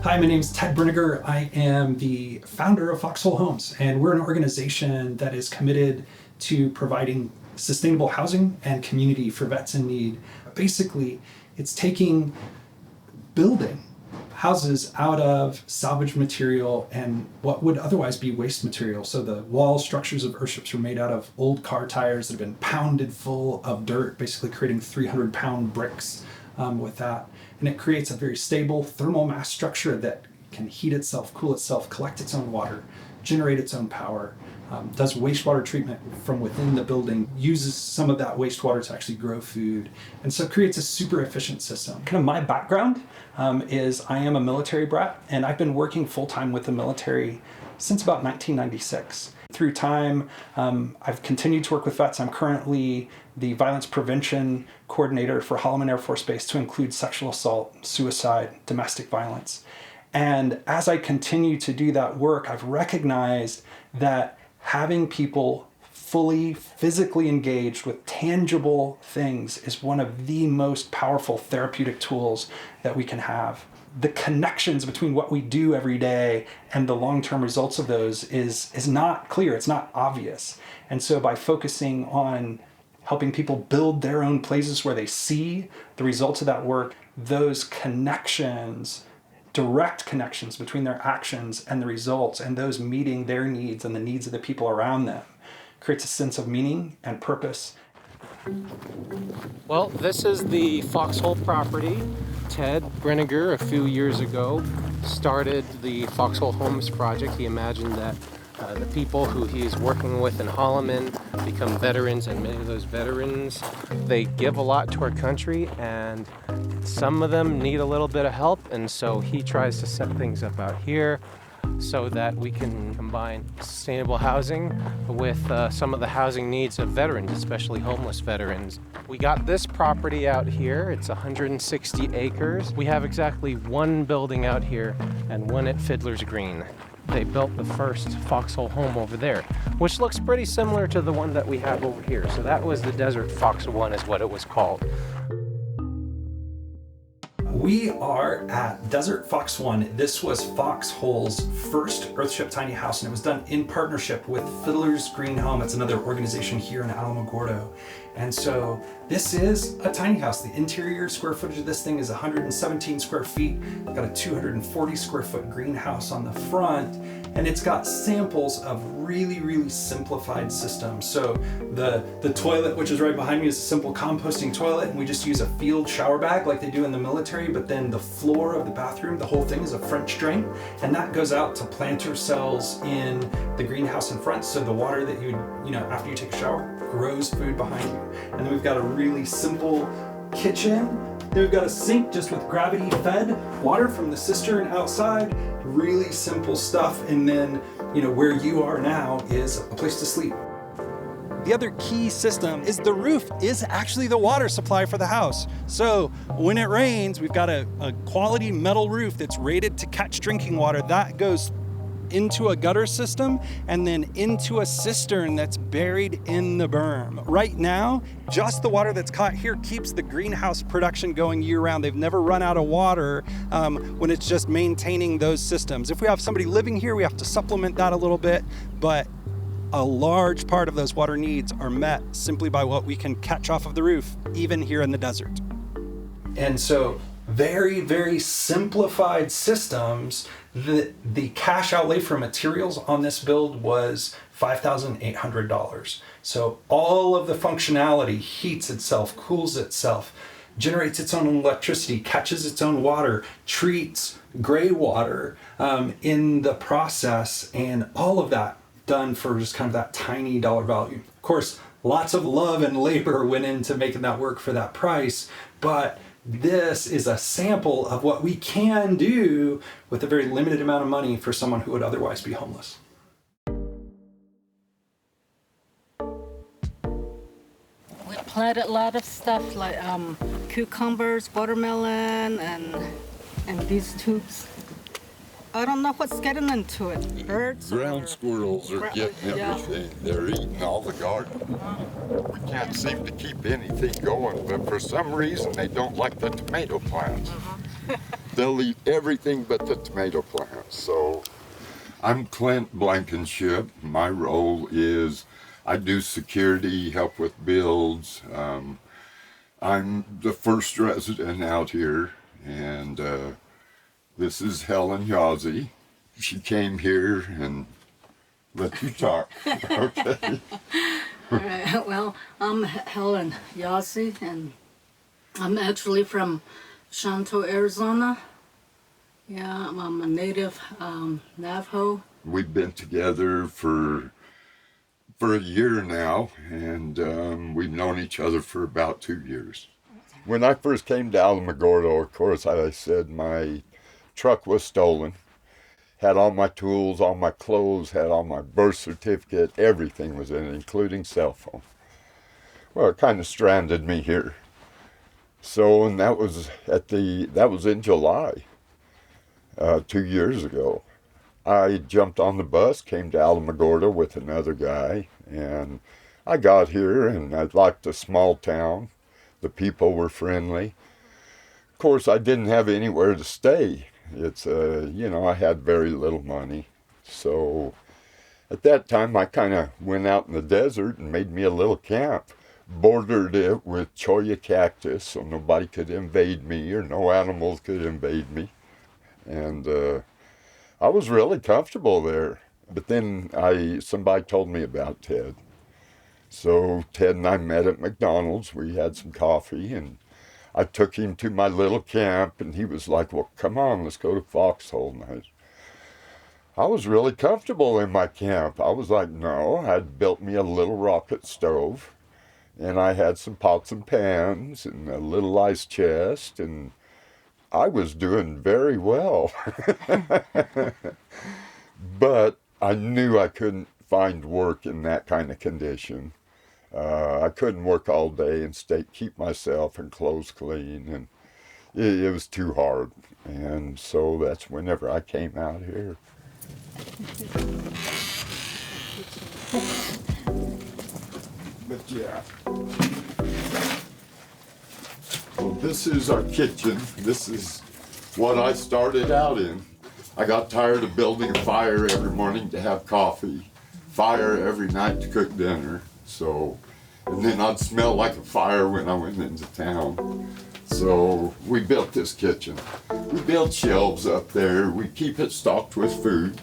Hi, my name is Ted Brinegar. I am the founder of Foxhole Homes, and we're an organization that is committed to providing sustainable housing and community for vets in need. Basically, it's taking building houses out of salvage material and what would otherwise be waste material. So the wall structures of Earthships are made out of old car tires that have been pounded full of dirt, basically creating 300-pound bricks with that. And it creates a very stable thermal mass structure that can heat itself, cool itself, collect its own water, generate its own power, does wastewater treatment from within the building, uses some of that wastewater to actually grow food, and so it creates a super efficient system. Kind of my background is I am a military brat, and I've been working full-time with the military since about 1996. Through time, I've continued to work with vets. I'm currently the violence prevention coordinator for Holloman Air Force Base to include sexual assault, suicide, domestic violence. And as I continue to do that work, I've recognized that having people fully physically engaged with tangible things is one of the most powerful therapeutic tools that we can have. The connections between what we do every day and the long-term results of those is not clear, it's not obvious. And so by focusing on helping people build their own places where they see the results of that work, those connections, direct connections between their actions and the results and those meeting their needs and the needs of the people around them, creates a sense of meaning and purpose. Well, this is the Foxhole property. Ted Brinegar, a few years ago, started the Foxhole Homes project. He imagined that the people who he's working with in Holloman become veterans, and many of those veterans, they give a lot to our country, and some of them need a little bit of help, and so he tries to set things up out here so that we can combine sustainable housing with some of the housing needs of veterans, especially homeless veterans. We got this property out here. It's 160 acres. We have exactly one building out here and one at Fiddler's Green. They built the first Foxhole home over there, which looks pretty similar to the one that we have over here. So that was the Desert Fox 1 is what it was called. We are at Desert Fox 1. This was Foxhole's first Earthship tiny house, and it was done in partnership with Fiddler's Green Home. It's another organization here in Alamagordo. And so this is a tiny house. The interior square footage of this thing is 117 square feet. We've got a 240 square foot greenhouse on the front, and it's got samples of really simplified systems. So the toilet, which is right behind me, is a simple composting toilet, and we just use a field shower bag like they do in the military, but then the floor of the bathroom, the whole thing is a French drain, and that goes out to planter cells in the greenhouse in front, so the water that you after you take a shower grows food behind you. And then we've got a really simple kitchen. Then we've got a sink just with gravity fed water from the cistern outside. Really simple stuff. And then, where you are now is a place to sleep. The other key system is the roof is actually the water supply for the house. So when it rains, we've got a quality metal roof that's rated to catch drinking water. That goes into a gutter system and then into a cistern that's buried in the berm. Right now, just the water that's caught here keeps the greenhouse production going year-round. They've never run out of water when it's just maintaining those systems. If we have somebody living here, we have to supplement that a little bit, but a large part of those water needs are met simply by what we can catch off of the roof, even here in the desert. And so very simplified systems. The cash outlay for materials on this build was $5,800. So all of the functionality heats itself, cools itself, generates its own electricity, catches its own water, treats gray water in the process, and all of that done for just kind of that tiny dollar value. Of course, lots of love and labor went into making that work for that price, but this is a sample of what we can do with a very limited amount of money for someone who would otherwise be homeless. We planted a lot of stuff like cucumbers, watermelon, and these tubes. I don't know what's getting into it. Birds? Ground squirrels are getting everything. Yeah. They're eating all the garden. We can't seem to keep anything going, but for some reason they don't like the tomato plants. they'll eat everything but the tomato plants. So I'm Clint Blankenship. My role is I do security, help with builds. I'm the first resident out here, and this is Helen Yazzie. She came here and let you talk. Okay. All right. Well, I'm Helen Yazzie, and I'm actually from Shanto, Arizona. Yeah, I'm a native Navajo. We've been together for a year now, and we've known each other for about 2 years. When I first came to Alamagordo, of course, I said my truck was stolen. Had all my tools, all my clothes, had all my birth certificate, everything was in it, including cell phone. Well, it kind of stranded me here. So, and that was in July, 2 years ago. I jumped on the bus, came to Alamagordo with another guy, and I got here, and I liked a small town. The people were friendly. Of course, I didn't have anywhere to stay. It's, I had very little money. So at that time, I kind of went out in the desert and made me a little camp. Bordered it with cholla cactus so nobody could invade me or no animals could invade me. And I was really comfortable there. But then somebody told me about Ted. So Ted and I met at McDonald's. We had some coffee, and I took him to my little camp, and he was like, well, come on, let's go to Foxhole. And I was really comfortable in my camp. I was like, no, I'd built me a little rocket stove, and I had some pots and pans and a little ice chest, and I was doing very well. But I knew I couldn't find work in that kind of condition. I couldn't work all day and keep myself and clothes clean, and it was too hard. And so that's whenever I came out here. But yeah. Well, this is our kitchen. This is what I started out in. I got tired of building a fire every morning to have coffee, fire every night to cook dinner. So, and then I'd smell like a fire when I went into town. So we built this kitchen. We built shelves up there. We keep it stocked with food.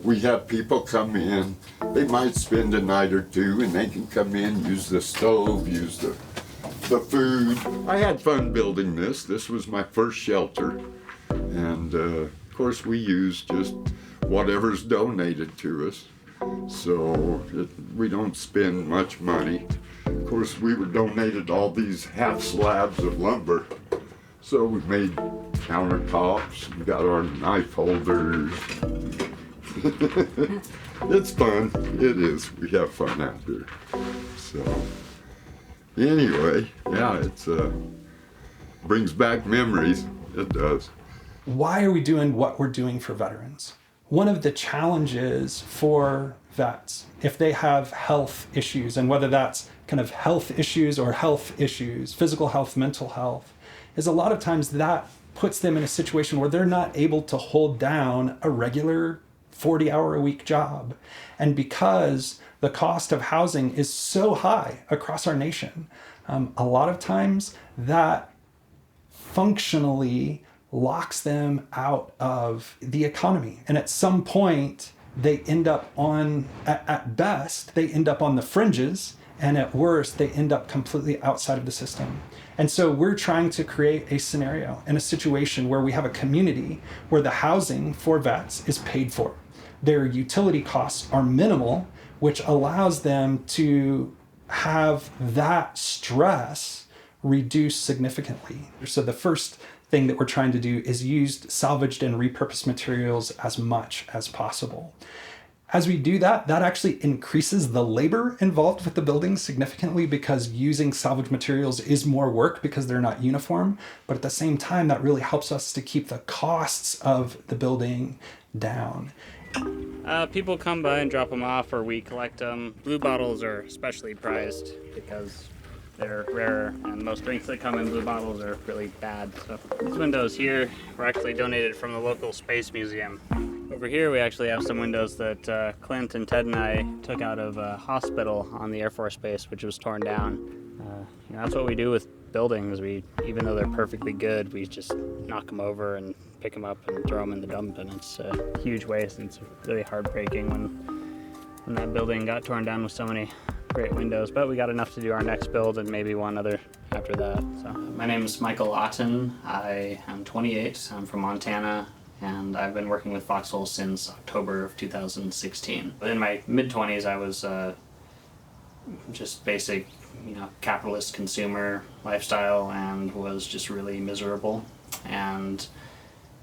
We have people come in. They might spend a night or two, and they can come in, use the stove, use the food. I had fun building this. This was my first shelter. And of course we used just whatever's donated to us. So we don't spend much money. Of course, we were donated all these half slabs of lumber. So we made countertops, we got our knife holders. It's fun, it is. We have fun out here. So anyway, yeah, it's brings back memories, it does. Why are we doing what we're doing for veterans? One of the challenges for vets, if they have health issues, and whether that's kind of health issues or health issues, physical health, mental health, is a lot of times that puts them in a situation where they're not able to hold down a regular 40-hour-a-week job. And because the cost of housing is so high across our nation, a lot of times that functionally locks them out of the economy. And at some point, they end up at best, they end up on the fringes, and at worst, they end up completely outside of the system. And so we're trying to create a scenario and a situation where we have a community where the housing for vets is paid for. Their utility costs are minimal, which allows them to have that stress reduced significantly. So the first thing that we're trying to do is use salvaged and repurposed materials as much as possible. As we do that, that actually increases the labor involved with the building significantly, because using salvaged materials is more work because they're not uniform. But at the same time, that really helps us to keep the costs of the building down. People come by and drop them off, or we collect them. Blue bottles are especially prized because They're rarer, and most drinks that come in blue bottles are really bad. So these windows here were actually donated from the local space museum. Over here we actually have some windows that Clint and Ted and I took out of a hospital on the Air Force Base, which was torn down. That's what we do with buildings. Even though they're perfectly good, we just knock them over and pick them up and throw them in the dump, and it's a huge waste, and it's really heartbreaking when that building got torn down with so many great windows. But we got enough to do our next build and maybe one other after that. So my name is Michael Otten. I am 28. I'm from Montana, and I've been working with Foxhole since October of 2016. In my mid-20s, I was just basic, capitalist consumer lifestyle, and was just really miserable. And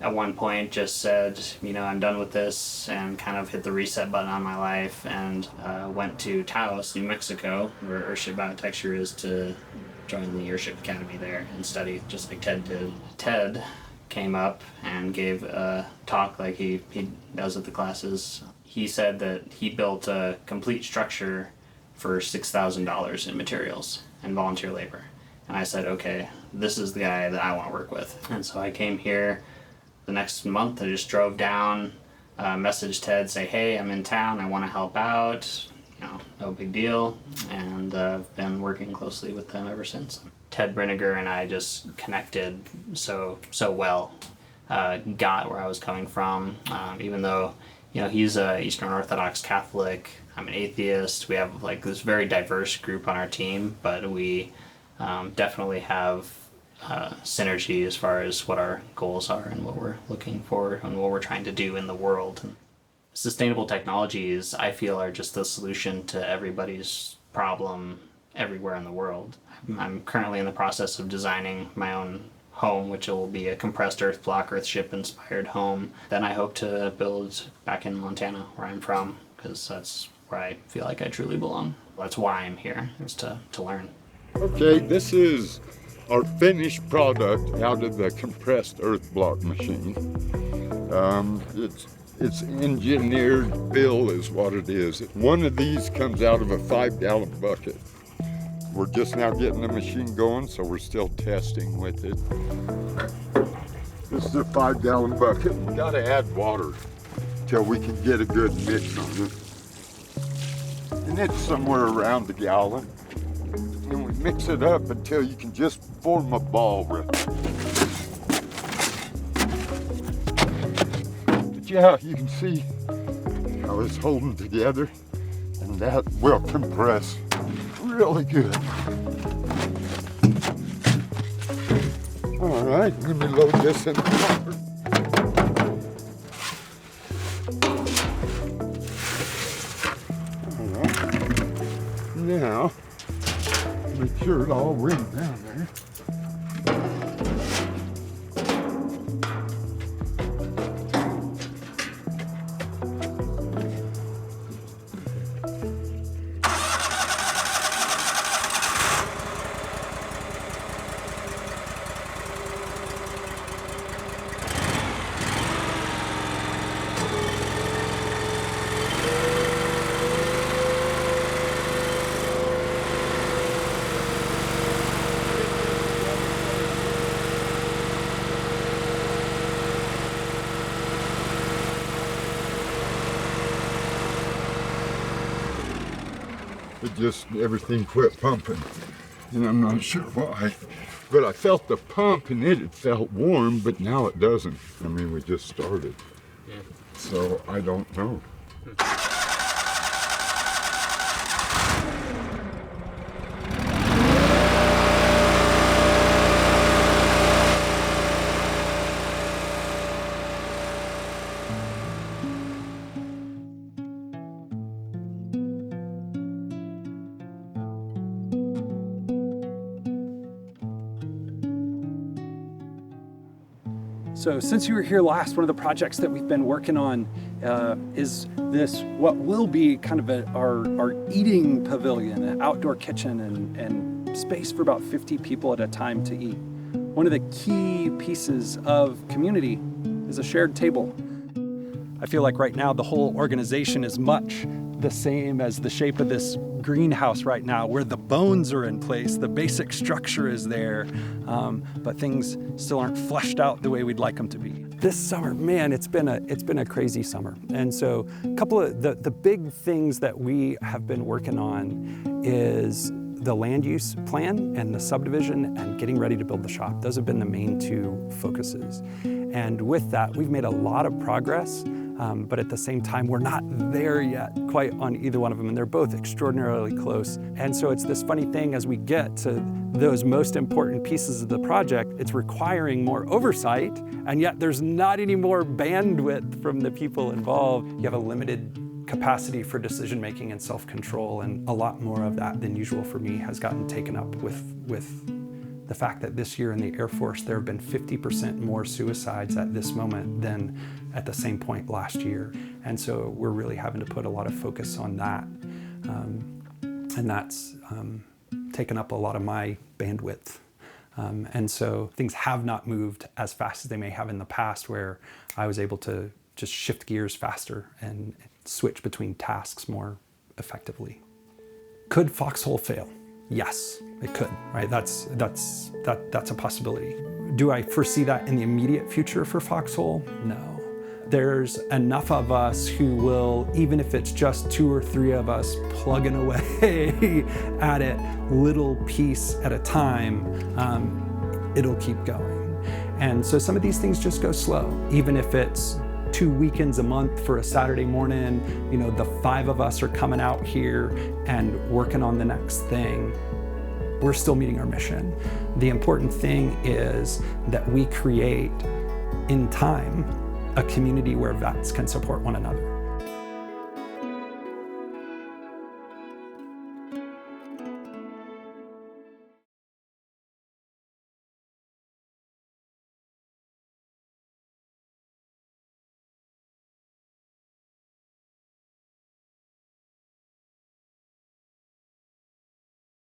at one point just said, I'm done with this, and kind of hit the reset button on my life, and went to Taos, New Mexico, where Earthship Biotexture is, to join the Earthship Academy there and study just like Ted did. Ted came up and gave a talk like he does at the classes. He said that he built a complete structure for $6,000 in materials and volunteer labor. And I said, okay, this is the guy that I want to work with. And so I came here the next month. I just drove down, messaged Ted, say, hey, I'm in town, I want to help out. No big deal. And I've been working closely with them ever since. Ted Brinegar and I just connected so well. Got where I was coming from, even though he's a Eastern Orthodox Catholic. I'm an atheist. We have like this very diverse group on our team, but we definitely have synergy as far as what our goals are and what we're looking for and what we're trying to do in the world. And sustainable technologies, I feel, are just the solution to everybody's problem everywhere in the world. I'm currently in the process of designing my own home, which will be a compressed earth block, Earthship inspired home. Then I hope to build back in Montana, where I'm from, because that's where I feel like I truly belong. That's why I'm here, is to learn. Okay, this is our finished product out of the compressed earth block machine. It's engineered fill is what it is. One of these comes out of a 5-gallon bucket. We're just now getting the machine going, so we're still testing with it. This is a 5-gallon bucket. We gotta add water till we can get a good mix on it. And it's somewhere around a gallon. And we mix it up until you can just form a ball with it. But yeah, you can see how it's holding together, and that will compress really good. All right, let me load this in the car. All right, now make sure it all went down there. It just, everything quit pumping, and I'm not sure why, but I felt the pump and it felt warm, but now it doesn't. I mean, we just started, so I don't know. So since you were here last, one of the projects that we've been working on is this, what will be kind of our eating pavilion, an outdoor kitchen and space for about 50 people at a time to eat. One of the key pieces of community is a shared table. I feel like right now the whole organization is much the same as the shape of this greenhouse right now, where the bones are in place, the basic structure is there, but things still aren't fleshed out the way we'd like them to be. This summer, man, it's been a crazy summer. And so a couple of the big things that we have been working on is the land use plan and the subdivision and getting ready to build the shop. Those have been the main two focuses. And with that, we've made a lot of progress, but at the same time, we're not there yet quite on either one of them, and they're both extraordinarily close. And so it's this funny thing, as we get to those most important pieces of the project, it's requiring more oversight, and yet there's not any more bandwidth from the people involved. You have a limited capacity for decision making and self-control, and a lot more of that than usual for me has gotten taken up with the fact that this year in the Air Force there have been 50% more suicides at this moment than at the same point last year. And so we're really having to put a lot of focus on that. And that's taken up a lot of my bandwidth. And so things have not moved as fast as they may have in the past, where I was able to just shift gears faster and switch between tasks more effectively. Could Foxhole fail? Yes, it could, right? That's a possibility. Do I foresee that in the immediate future for Foxhole? No. There's enough of us who will, even if it's just 2 or 3 of us plugging away at it, little piece at a time, it'll keep going. And so some of these things just go slow, even if it's 2 weekends a month for a Saturday morning, the 5 of us are coming out here and working on the next thing. We're still meeting our mission. The important thing is that we create, in time, a community where vets can support one another.